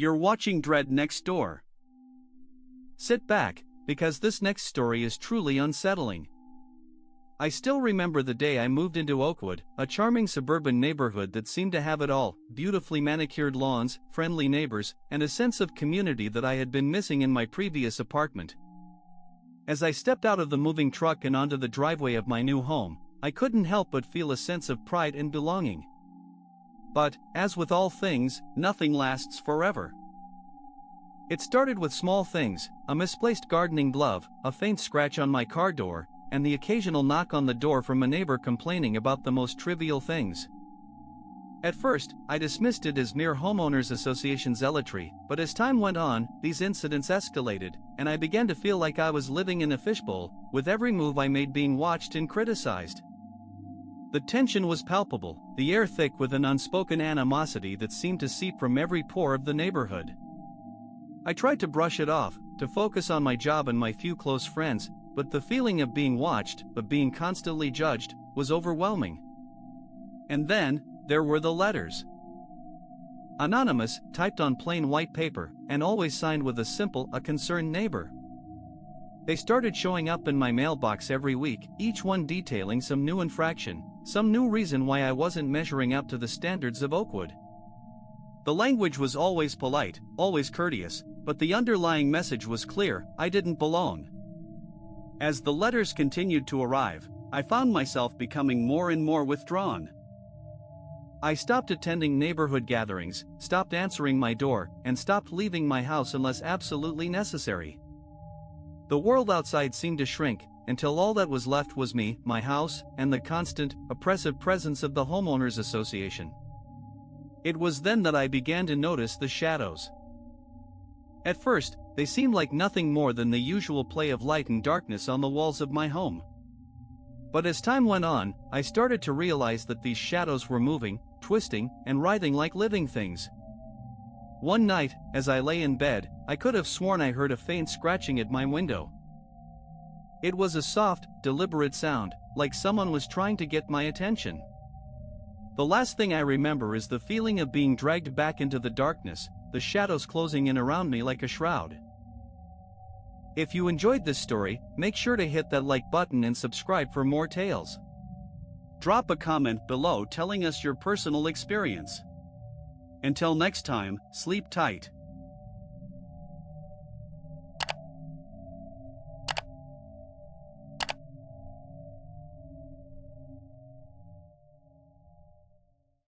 You're watching Dread Next Door. Sit back, because this next story is truly unsettling. I still remember the day I moved into Oakwood, a charming suburban neighborhood that seemed to have it all: beautifully manicured lawns, friendly neighbors, and a sense of community that I had been missing in my previous apartment. As I stepped out of the moving truck and onto the driveway of my new home, I couldn't help but feel a sense of pride and belonging. But, as with all things, nothing lasts forever. It started with small things: a misplaced gardening glove, a faint scratch on my car door, and the occasional knock on the door from a neighbor complaining about the most trivial things. At first, I dismissed it as mere homeowners association zealotry, but as time went on, these incidents escalated, and I began to feel like I was living in a fishbowl, with every move I made being watched and criticized. The tension was palpable, the air thick with an unspoken animosity that seemed to seep from every pore of the neighborhood. I tried to brush it off, to focus on my job and my few close friends, but the feeling of being watched, of being constantly judged, was overwhelming. And then, there were the letters. Anonymous, typed on plain white paper, and always signed with a simple, "A concerned neighbor." They started showing up in my mailbox every week, each one detailing some new infraction, some new reason why I wasn't measuring up to the standards of Oakwood. The language was always polite, always courteous, but the underlying message was clear: I didn't belong. As the letters continued to arrive, I found myself becoming more and more withdrawn. I stopped attending neighborhood gatherings, stopped answering my door, and stopped leaving my house unless absolutely necessary. The world outside seemed to shrink, until all that was left was me, my house, and the constant, oppressive presence of the homeowners association. It was then that I began to notice the shadows. At first, they seemed like nothing more than the usual play of light and darkness on the walls of my home. But as time went on, I started to realize that these shadows were moving, twisting, and writhing like living things. One night, as I lay in bed, I could have sworn I heard a faint scratching at my window. It was a soft, deliberate sound, like someone was trying to get my attention. The last thing I remember is the feeling of being dragged back into the darkness, the shadows closing in around me like a shroud. If you enjoyed this story, make sure to hit that like button and subscribe for more tales. Drop a comment below telling us your personal experience. Until next time, sleep tight.